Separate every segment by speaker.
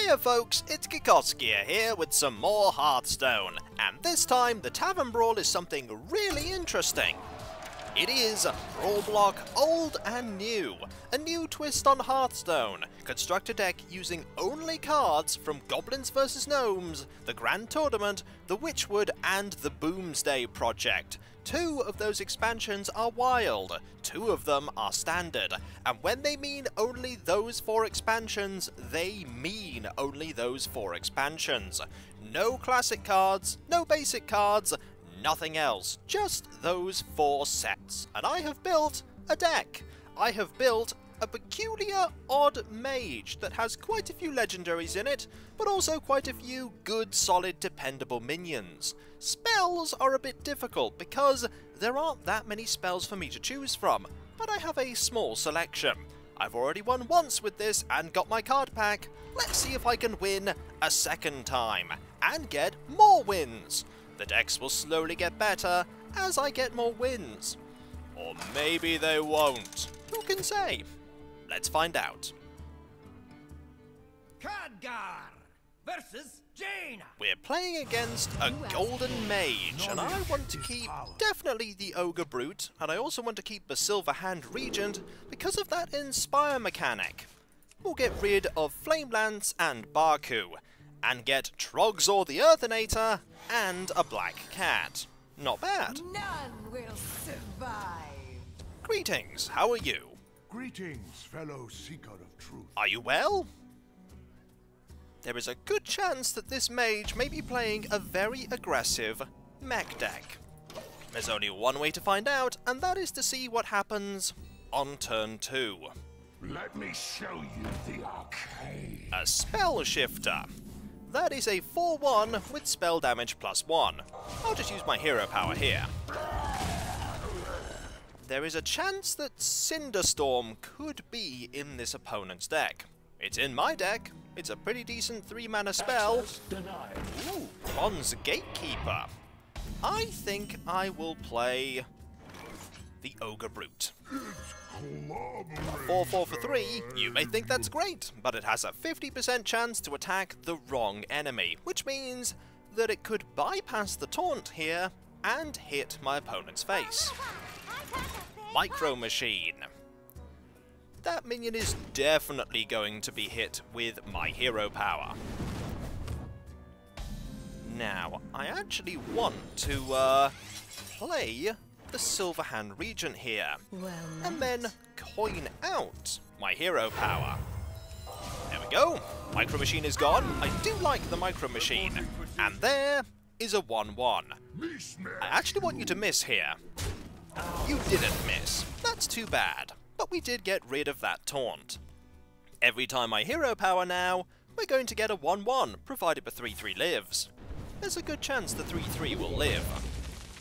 Speaker 1: Hiya folks, it's Kikoskia here with some more Hearthstone, and this time the tavern brawl is something really interesting. It is brawl block old and new, a new twist on Hearthstone. Construct a deck using only cards from Goblins Vs Gnomes, the Grand Tournament, the Witchwood and the Boomsday Project. 2 of those expansions are wild, 2 of them are standard, and when they mean only those 4 expansions, they mean only those 4 expansions. No classic cards, no basic cards, nothing else, just those 4 sets. And I have built a deck. I have built a peculiar, odd mage that has quite a few legendaries in it, but also quite a few good, solid, dependable minions. Spells are a bit difficult because there aren't that many spells for me to choose from, but I have a small selection. I've already won once with this and got my card pack. Let's see if I can win a second time and get more wins. The decks will slowly get better as I get more wins. Or maybe they won't. Who can say? Let's find out.
Speaker 2: Khadgar versus Jaina.
Speaker 1: We're playing against a golden mage, and I want to keep definitely the ogre brute, and I also want to keep the silver hand regent because of that inspire mechanic. We'll get rid of flame lance and Baku, and get Trogzor the Earthinator and a black cat. Not bad.
Speaker 3: None will survive.
Speaker 1: Greetings, how are you?
Speaker 4: Greetings, fellow seeker of truth.
Speaker 1: Are you well? There is a good chance that this mage may be playing a very aggressive mech deck. There's only one way to find out, and that is to see what happens on turn 2.
Speaker 4: Let me show you the arcade.
Speaker 1: A Spell Shifter. That is a 4-1 with spell damage +1. I'll just use my hero power here. There is a chance that Cinderstorm could be in this opponent's deck. It's in my deck. It's a pretty decent 3-mana spell. Ooh, Bronze Gatekeeper. I think I will play the Ogre Brute. A 4-4 for 3, you may think that's great, but it has a 50% chance to attack the wrong enemy, which means that it could bypass the taunt here and hit my opponent's face. Micro Machine. That minion is definitely going to be hit with my hero power. Now, I actually want to play the Silver Hand Regent here, and then coin out my hero power. There we go. Micro Machine is gone. I do like the Micro Machine. And there is a 1-1. I actually want you to miss here. You didn't miss. That's too bad. But we did get rid of that taunt. Every time I hero power now, we're going to get a 1-1, provided the 3-3 lives. There's a good chance the 3-3 will live.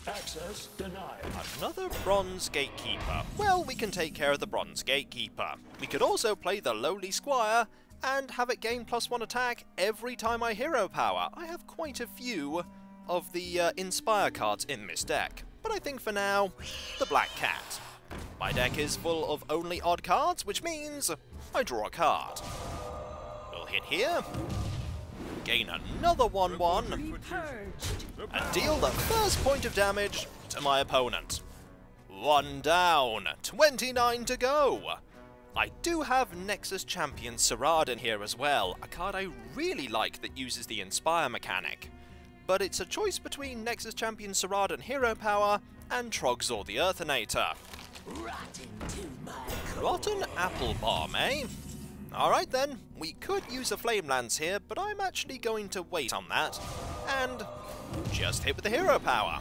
Speaker 4: Access denied.
Speaker 1: Another Bronze Gatekeeper. Well, we can take care of the Bronze Gatekeeper. We could also play the Lowly Squire and have it gain +1 attack every time I hero power. I have quite a few of the Inspire cards in this deck. But I think for now, the Black Cat. My deck is full of only odd cards, which means I draw a card. We'll hit here, gain another 1-1, and deal the first point of damage to my opponent. 1 down, 29 to go. I do have Nexus Champion Saradin here as well, a card I really like that uses the Inspire mechanic. But it's a choice between Nexus Champion Saradin hero power and Trogzor the Earthinator. Rotten Apple Bomb, eh? Alright then, we could use a Flame Lance here, but I'm actually going to wait on that, and just hit with the hero power.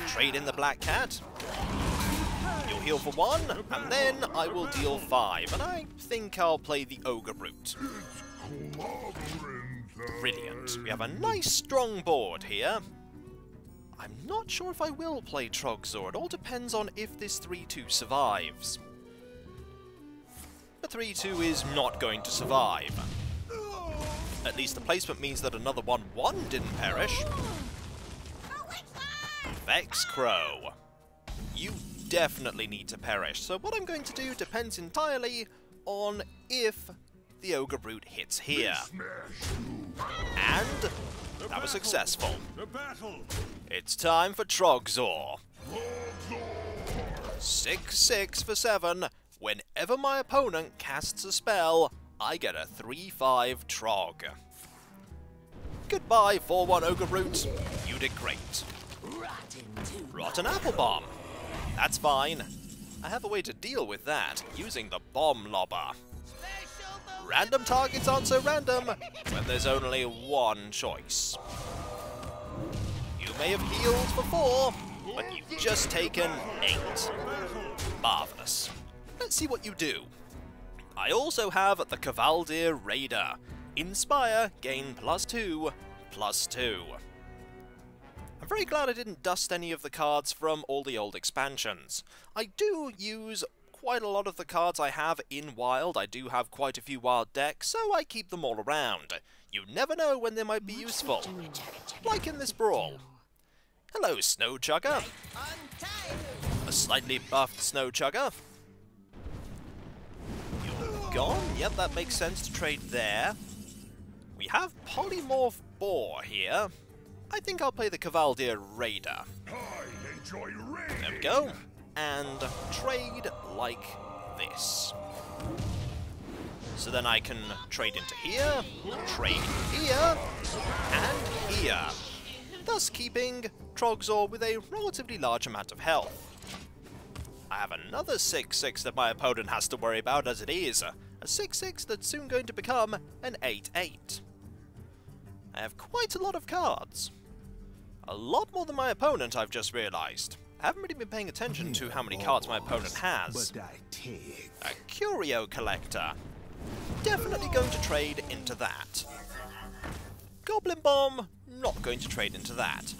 Speaker 1: Trade in the Black Cat. You'll heal for 1, and then I will deal 5, and I think I'll play the Ogre Brute. Brilliant. We have a nice strong board here. I'm not sure if I will play Trogzor. It all depends on if this 3-2 survives. The 3-2 is not going to survive. At least the placement means that another 1-1 didn't perish. Vex Crow. You definitely need to perish, so what I'm going to do depends entirely on if the Ogre Brute hits here. And that was successful. It's time for Trogzor. 6/6 for 7. Whenever my opponent casts a spell, I get a 3/5 Trog. Goodbye, 4/1 Ogre Brute. You did great. Rotten Apple Bomb. That's fine. I have a way to deal with that, using the Bomb Lobber. Random targets aren't so random when there's only one choice. You may have healed for 4, but you've just taken 8. Marvellous. Let's see what you do. I also have the Cavaldir Raider. Inspire, gain +2/+2. I'm very glad I didn't dust any of the cards from all the old expansions. I do use quite a lot of the cards I have in Wild. I do have quite a few Wild decks, so I keep them all around. You never know when they might be useful. Like in this brawl. Hello, Snow Chugger. A slightly buffed Snow Chugger. You're gone? Yep, that makes sense to trade there. We have Polymorph Boar here. I think I'll play the Cavaldir Raider. There we go. And trade like this. So then I can trade into here, trade here, and here. Thus keeping Trogzor with a relatively large amount of health. I have another 6/6 that my opponent has to worry about as it is. A 6/6 that's soon going to become an 8/8. I have quite a lot of cards. A lot more than my opponent, I've just realised. I haven't really been paying attention to how many cards my opponent has. A Curio Collector. Definitely going to trade into that. Goblin Bomb, not going to trade into that.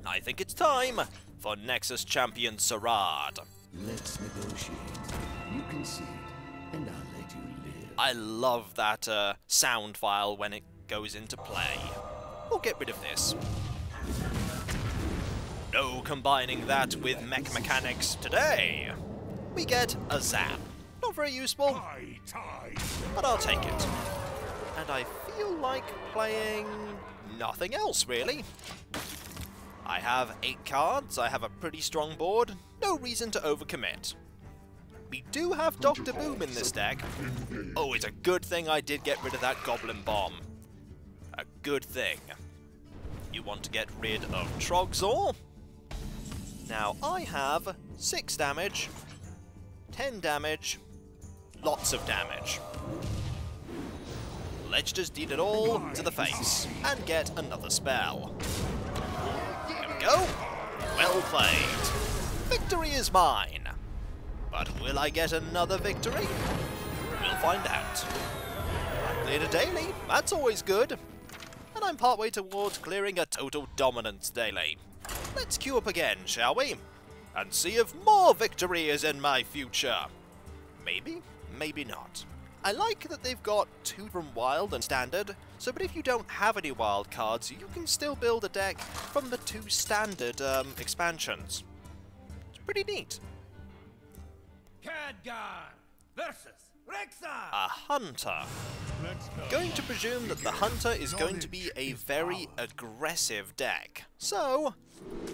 Speaker 1: I think it's time for Nexus Champion Sarad.
Speaker 5: Let's negotiate. You concede, and I'll let you live.
Speaker 1: I love that sound file when it goes into play. We'll get rid of this. No combining that with mech mechanics today. We get a Zap. Not very useful, but I'll take it. And I feel like playing nothing else, really. I have 8 cards, I have a pretty strong board, no reason to overcommit. We do have Dr. Boom in this deck. Oh, it's a good thing I did get rid of that Goblin Bomb. A good thing. You want to get rid of Trogzor? Now, I have 6 damage, 10 damage, lots of damage. Let's just deal it all to the face, and get another spell. Here we go. Well played. Victory is mine. But will I get another victory? We'll find out. I cleared a daily, that's always good. And I'm partway towards clearing a total dominance daily. Let's queue up again, shall we? And see if more victory is in my future. Maybe, maybe not. I like that they've got 2 from Wild and Standard, so but if you don't have any Wild cards, you can still build a deck from the 2 Standard expansions. It's pretty neat.
Speaker 2: Khadgar versus Rexar.
Speaker 1: A Hunter. Going to presume that the Hunter is going to be a very aggressive deck. So,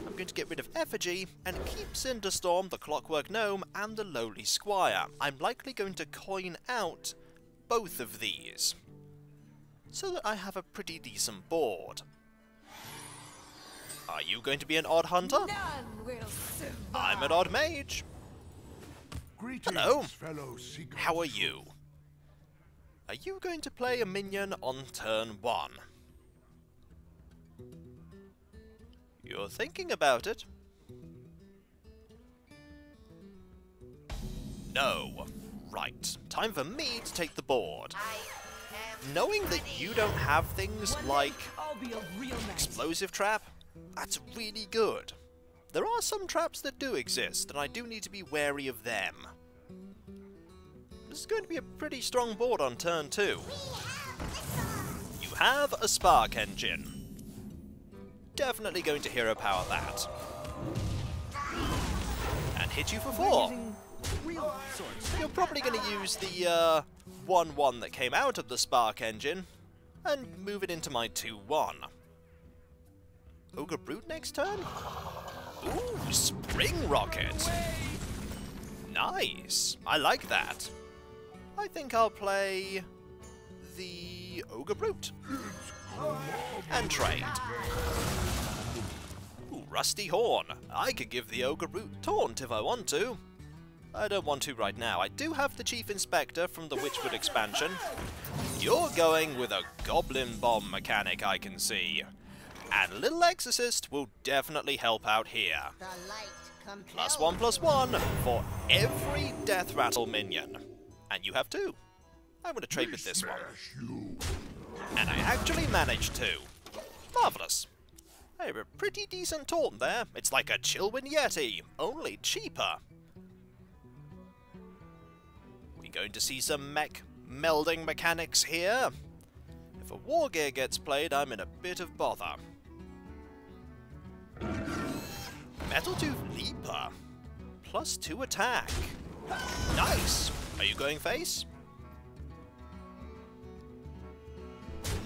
Speaker 1: I'm going to get rid of Effigy and keep Cinderstorm, the Clockwork Gnome, and the Lowly Squire. I'm likely going to coin out both of these, so that I have a pretty decent board. Are you going to be an odd hunter?
Speaker 3: None will survive.
Speaker 1: I'm an odd mage. Hello. How are you? Are you going to play a minion on turn 1? You're thinking about it. No. Right. Time for me to take the board. Knowing that you don't have things like
Speaker 3: I'll be a real knight.
Speaker 1: Explosive Trap, that's really good. There are some traps that do exist, and I do need to be wary of them. This is going to be a pretty strong board on turn 2. You have a Spark Engine. Definitely going to hero power that. And hit you for 4. You're probably going to use the 1/1 that came out of the Spark engine and move it into my 2/1. Ogre Brute next turn? Ooh, Spring Rocket! Nice! I like that. I think I'll play the Ogre Brute. And trade. Ooh, Rusty Horn. I could give the Ogre Brute Taunt if I want to. I don't want to right now. I do have the Chief Inspector from the Witchwood expansion. You're going with a Goblin Bomb mechanic, I can see. And Little Exorcist will definitely help out here. +1/+1 for every Death Rattle minion. And you have 2. I'm going to trade with this one. And I actually managed to. Marvellous. I have a pretty decent taunt there. It's like a Chillwind Yeti, only cheaper. We're going to see some mech melding mechanics here. If a War Gear gets played, I'm in a bit of bother. Metal Tooth Leaper. +2 attack. Nice! Are you going face?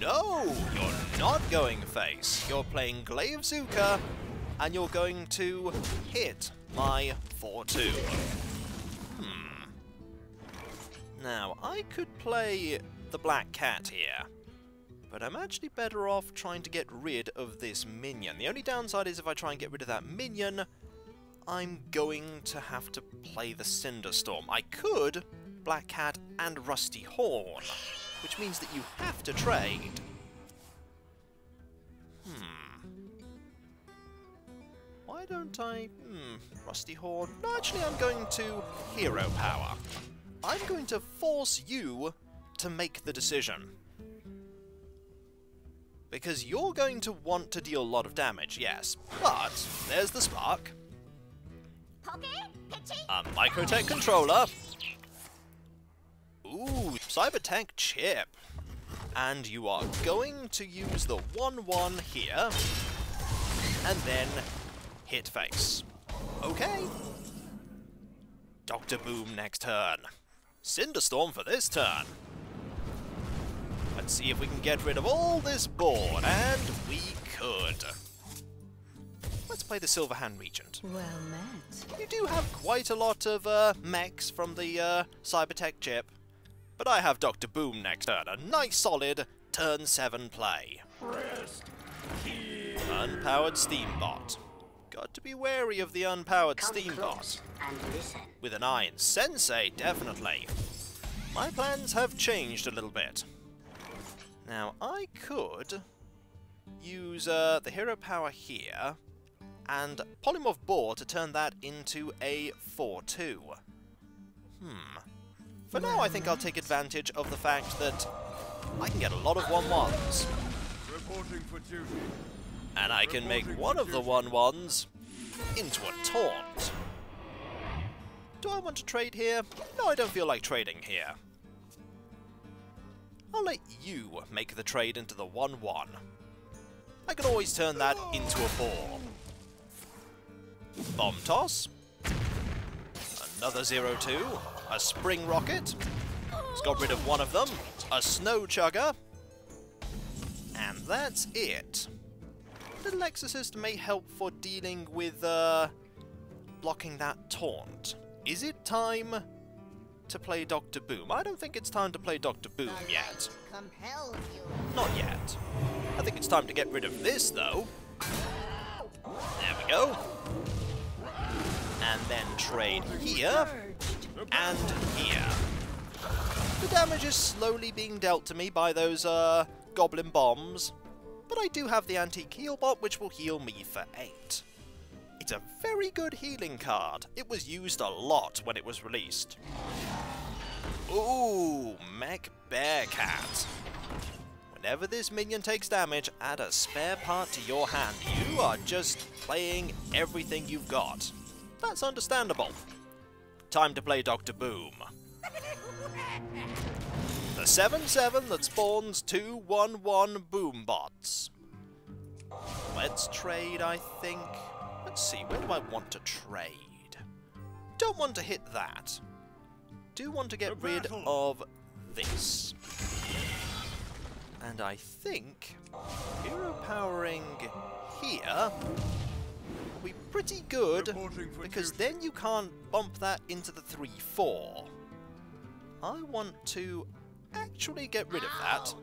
Speaker 1: No! You're not going face. You're playing Glaive Zuka, and you're going to hit my 4/2. Now, I could play the Black Cat here, but I'm actually better off trying to get rid of this minion. The only downside is if I try and get rid of that minion, I'm going to have to play the Cinderstorm. I could Black Cat and Rusty Horn, which means that you have to trade. Why don't I... Rusty Horn... No, actually I'm going to Hero Power. I'm going to force you to make the decision. Because you're going to want to deal a lot of damage, yes. But there's the Spark. A Microtech Controller. Ooh, Cybertech Chip. And you are going to use the 1/1 here. And then hit face. Okay. Dr. Boom next turn. Cinderstorm for this turn. Let's see if we can get rid of all this board, and we could. Let's play the Silverhand Regent.
Speaker 3: Well met.
Speaker 1: You do have quite a lot of mechs from the Cybertech chip, but I have Dr. Boom next turn, a nice solid turn 7 play. Unpowered Steambot. Got to be wary of the unpowered Steambot. With an eye in Sensei, definitely. My plans have changed a little bit. Now, I could use the Hero Power here, and Polymorph Boar to turn that into a 4/2. For now, I think I'll take advantage of the fact that I can get a lot of 1/1s.
Speaker 2: Reporting for duty.
Speaker 1: And I can make one of the 1/1s into a taunt. Do I want to trade here? No, I don't feel like trading here. I'll let you make the trade into the 1/1. I can always turn that into a 4. Bomb Toss. Another 0/2. A Spring Rocket. It's got rid of one of them. A Snow Chugger. And that's it. Little Exorcist may help for dealing with blocking that taunt. Is it time to play Dr. Boom? I don't think it's time to play Dr. Boom yet. Not yet. I think it's time to get rid of this, though. There we go. And then trade here and here. The damage is slowly being dealt to me by those Goblin Bombs, but I do have the Antique Heal Bot, which will heal me for 8. It's a very good healing card. It was used a lot when it was released. Ooh, Mech Bearcat. Whenever this minion takes damage, add a spare part to your hand. You are just playing everything you've got. That's understandable. Time to play Dr. Boom. The 7/7 that spawns 2 1/1 Boom Bots. Let's trade, I think. Let's see, where do I want to trade? Don't want to hit that. Do want to get rid of this. And I think hero powering here will be pretty good, because then you can't bump that into the 3-4. I want to actually get rid of that.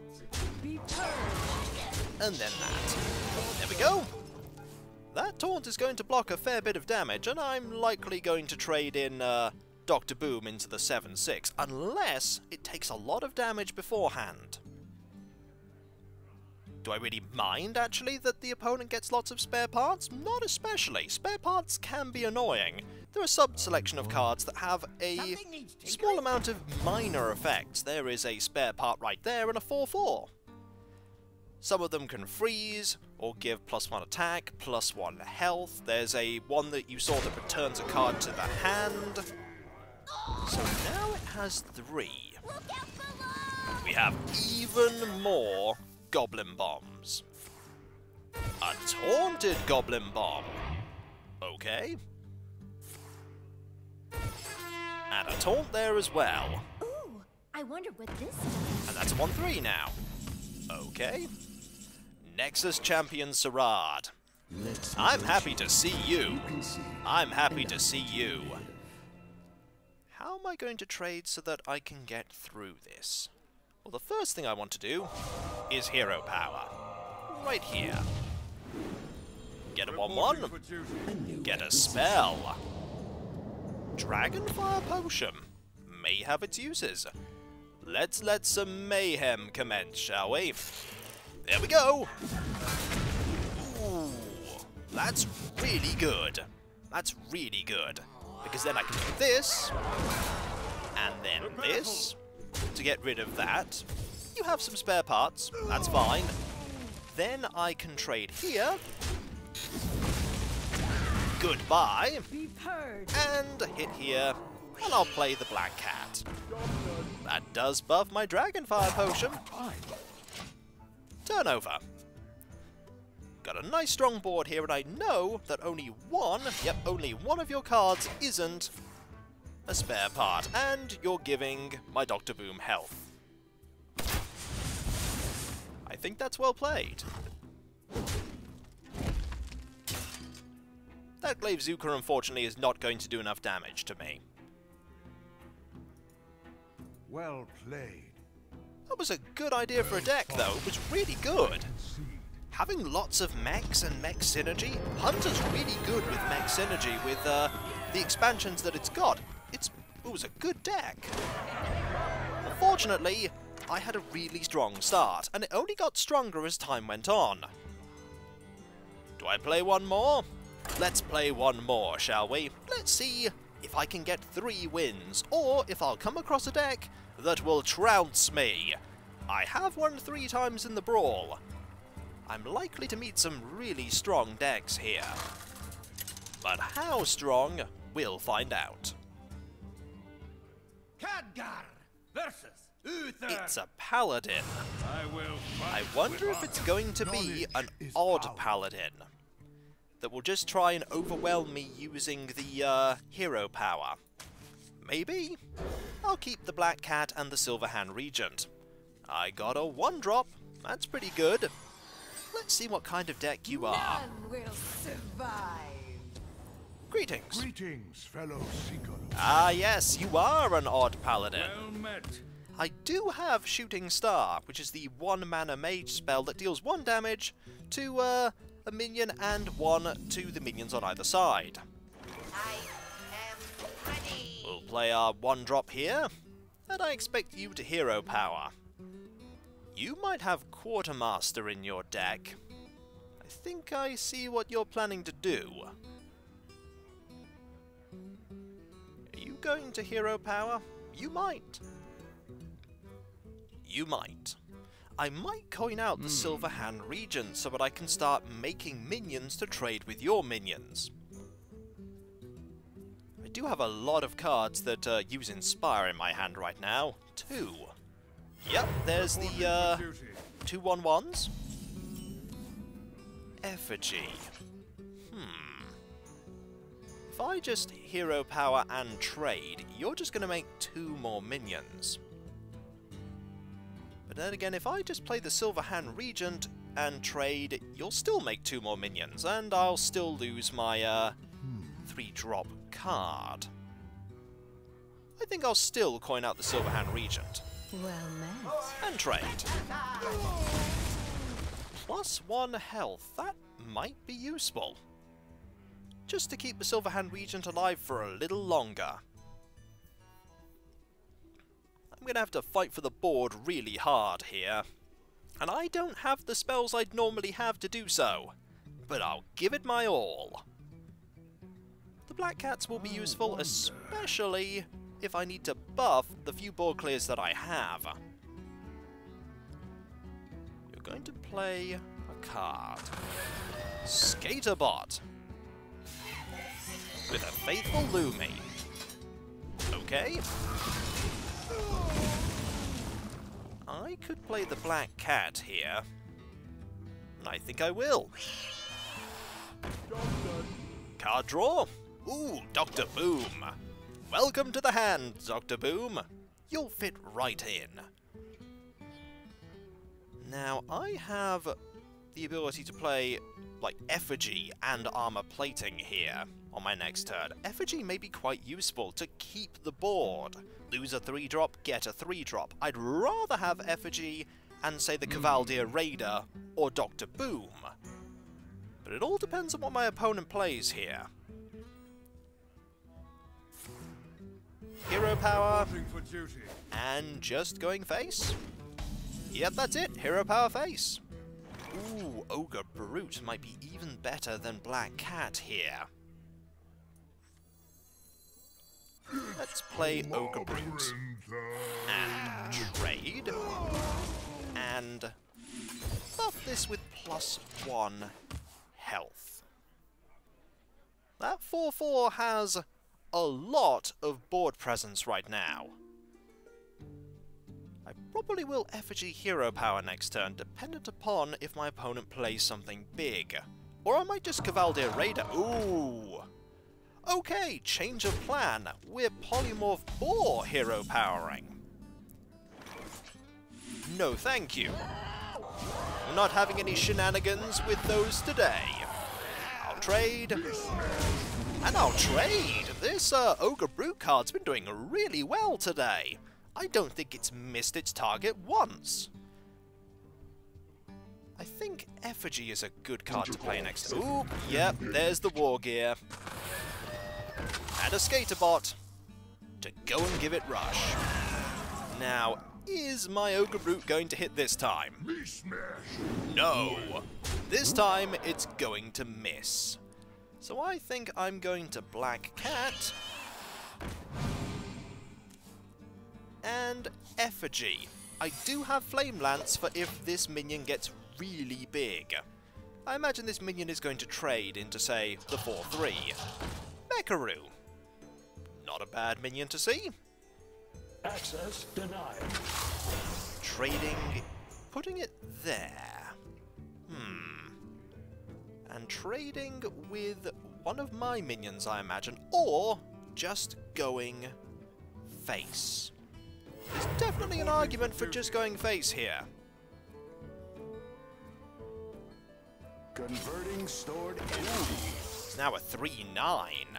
Speaker 3: Be purged.
Speaker 1: And then that. There we go! That taunt is going to block a fair bit of damage, and I'm likely going to trade in Dr. Boom into the 7-6, unless it takes a lot of damage beforehand. Do I really mind, actually, that the opponent gets lots of spare parts? Not especially. Spare parts can be annoying. There are a sub-selection of cards that have a small amount of minor effects. There is a spare part right there and a 4-4. Some of them can freeze, or give +1 attack, +1 health. There's a one that you saw that returns a card to the hand. So now it has 3. We have even more Goblin Bombs. A Taunted Goblin Bomb. Okay. And a Taunt there as well.
Speaker 6: Ooh, I wonder what this is.
Speaker 1: And that's a 1-3 now. Okay. Nexus Champion Sarad. I'm happy to see you. I'm happy to see you. How am I going to trade so that I can get through this? Well, the first thing I want to do is hero power. Right here. Get a 1-1. Get a spell. Dragonfire Potion may have its uses. Let's let some mayhem commence, shall we? There we go! Ooh, that's really good. That's really good. Because then I can do this, and then this, to get rid of that. You have some spare parts, that's fine. Then I can trade here. Goodbye.
Speaker 3: Be purged.
Speaker 1: And hit here, and I'll play the Black Cat. That does buff my Dragonfire Potion. Turn over. Got a nice strong board here, and I know that only one of your cards isn't a spare part, and you're giving my Dr. Boom health. I think that's well played. That Glaive Zuka, unfortunately, is not going to do enough damage to me.
Speaker 2: Well played.
Speaker 1: That was a good idea for a deck, though. It was really good. Having lots of mechs and mech synergy, Hunter's really good with mech synergy with the expansions that it's got. It was a good deck. Unfortunately, I had a really strong start, and it only got stronger as time went on. Do I play one more? Let's play one more, shall we? Let's see if I can get 3 wins, or if I'll come across a deck that will trounce me. I have won 3 times in the Brawl. I'm likely to meet some really strong decks here. But how strong, we'll find out.
Speaker 2: Khadgar versus Uther.
Speaker 1: It's a Paladin. I wonder if it's going to be an odd Paladin that will just try and overwhelm me using the hero power. Maybe. I'll keep the Black Cat and the Silver Hand Regent. I got a 1-drop. That's pretty good. Let's see what kind of deck you are.
Speaker 3: None will survive.
Speaker 1: Greetings.
Speaker 4: Greetings, fellow seekers.
Speaker 1: Ah yes, you are an odd Paladin.
Speaker 2: Well met.
Speaker 1: I do have Shooting Star, which is the 1-mana mage spell that deals 1 damage to a minion and 1 to the minions on either side.
Speaker 6: I am ready.
Speaker 1: We'll play our 1-drop here, and I expect you to hero power. You might have Quartermaster in your deck. I think I see what you're planning to do. Are you going to hero power? You might. You might. I might coin out the Silver Hand Regent so that I can start making minions to trade with your minions. I do have a lot of cards that use Inspire in my hand right now. 2. Yep, there's the 2 1/1s. Effigy. If I just hero power and trade, you're just going to make 2 more minions. But then again, if I just play the Silver Hand Regent and trade, you'll still make 2 more minions, and I'll still lose my 3-drop card. I think I'll still coin out the Silver Hand Regent.
Speaker 3: Well met.
Speaker 1: And trade. +1 health, that might be useful. Just to keep the Silver Hand Regent alive for a little longer. I'm going to have to fight for the board really hard here. And I don't have the spells I'd normally have to do so. But I'll give it my all. The Black Cats will be useful, especially if I need to buff the few board clears that I have. You're going to play a card. Skaterbot. With a faithful Lumi. Okay. I could play the Black Cat here. And I think I will. Card draw. Ooh, Dr. Boom. Welcome to the hand, Dr. Boom. You'll fit right in. Now, I have the ability to play, like, Effigy and Armor Plating here on my next turn. Effigy may be quite useful to keep the board. Lose a 3-drop, get a 3-drop. I'd rather have Effigy and, say, the Cavaldier Raider or Dr. Boom. But it all depends on what my opponent plays here. Hero power,
Speaker 2: For duty.
Speaker 1: and just going face? Yep, that's it, hero power face. Ooh, Ogre Brute might be even better than Black Cat here. Let's play Ogre Brute. And trade. And buff this with +1 health. That 4/4 has a lot of board presence right now. I probably will Effigy Hero Power next turn, dependent upon if my opponent plays something big. Or I might just Cavaldier Raider. Ooh! Okay, change of plan. We're Polymorph Boar Hero Powering. No thank you. We're not having any shenanigans with those today. I'll trade. And I'll trade! This Ogre Brute card's been doing really well today. I don't think it's missed its target once. I think Effigy is a good card to play next. Ooh, yep, there's the War Gear. And a Skaterbot to go and give it rush. Now, is my Ogre Brute going to hit this time? No! This time, it's going to miss. So I think I'm going to Black Cat and Effigy. I do have Flame Lance for if this minion gets really big. I imagine this minion is going to trade into, say, the 4/3. Mecharoo. Not a bad minion to see.
Speaker 4: Access denied.
Speaker 1: Trading, putting it there. And trading with one of my minions, I imagine, or just going face. There's definitely an argument for just going face here.
Speaker 5: Converting stored energy.
Speaker 1: It's now a 3/9.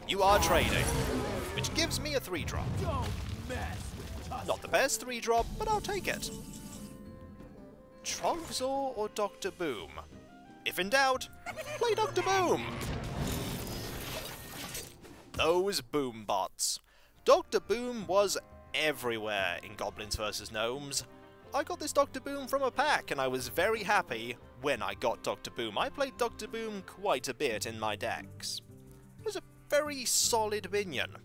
Speaker 1: You are trading, which gives me a 3-drop. Not the best 3-drop, but I'll take it. Trogzor or Dr. Boom? If in doubt, play Dr. Boom! Those Boom bots. Dr. Boom was everywhere in Goblins vs Gnomes. I got this Dr. Boom from a pack, and I was very happy when I got Dr. Boom. I played Dr. Boom quite a bit in my decks. It was a very solid minion.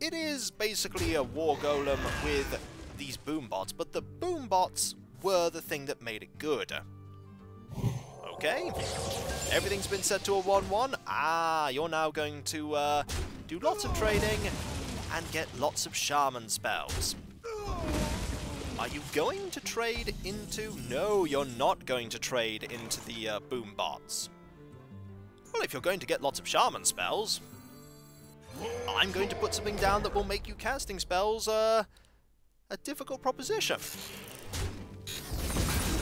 Speaker 1: It is basically a war golem with these boom bots, but the boom bots were the thing that made it good. Okay, everything's been set to a 1/1. Ah, you're now going to do lots of trading and get lots of shaman spells. Are you going to trade into... No, you're not going to trade into the boom bots. Well, if you're going to get lots of shaman spells, I'm going to put something down that will make you casting spells a difficult proposition.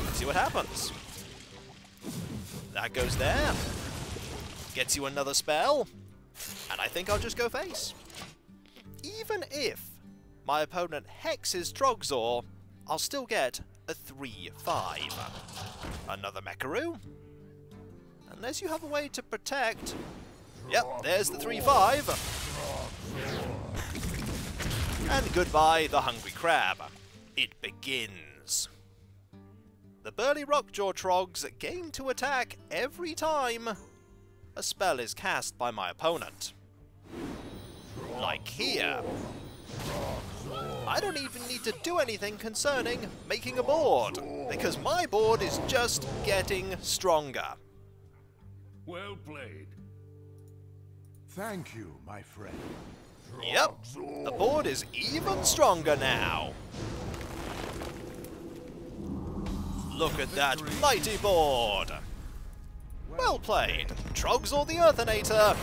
Speaker 1: Let's see what happens. That goes there. Gets you another spell. And I think I'll just go face. Even if my opponent hexes Trogzor, I'll still get a 3/5. Another Mecharoo. Unless you have a way to protect... Yep, there's the 3/5. And goodbye, the Hungry Crab. It begins. The Burly Rockjaw Trogs gain to attack every time a spell is cast by my opponent. Like here. I don't even need to do anything concerning making a board, because my board is just getting stronger.
Speaker 2: Well played. Thank you, my friend.
Speaker 1: Yep, the board is even stronger now. Look at that mighty board. Well played, Trogzor the Earthinator.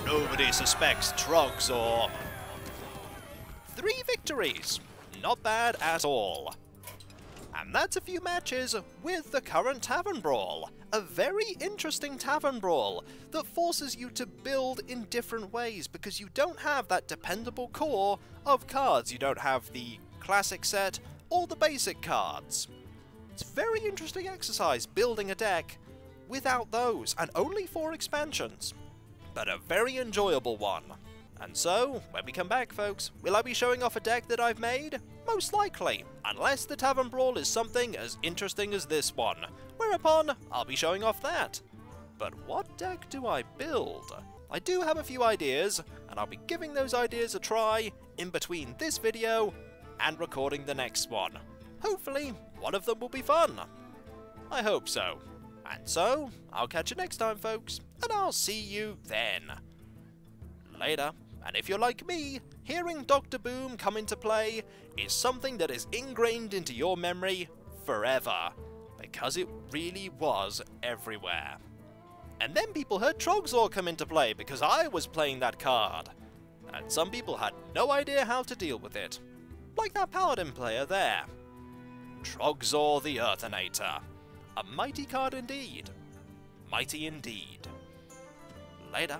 Speaker 1: Nobody suspects Trogzor. 3 victories, not bad at all. And that's a few matches with the current Tavern Brawl. A very interesting Tavern Brawl that forces you to build in different ways because you don't have that dependable core of cards. You don't have the classic set or the basic cards. It's a very interesting exercise building a deck without those, and only 4 expansions. But a very enjoyable one. And so, when we come back, folks, will I be showing off a deck that I've made? Most likely, unless the Tavern Brawl is something as interesting as this one, whereupon I'll be showing off that. But what deck do I build? I do have a few ideas, and I'll be giving those ideas a try in between this video and recording the next one. Hopefully, one of them will be fun. I hope so. And so, I'll catch you next time, folks, and I'll see you then. Later. And if you're like me, hearing Dr. Boom come into play is something that is ingrained into your memory forever, because it really was everywhere. And then people heard Trogzor come into play because I was playing that card, and some people had no idea how to deal with it, like that Paladin player there. Trogzor the Earthinator. A mighty card indeed. Mighty indeed. Later.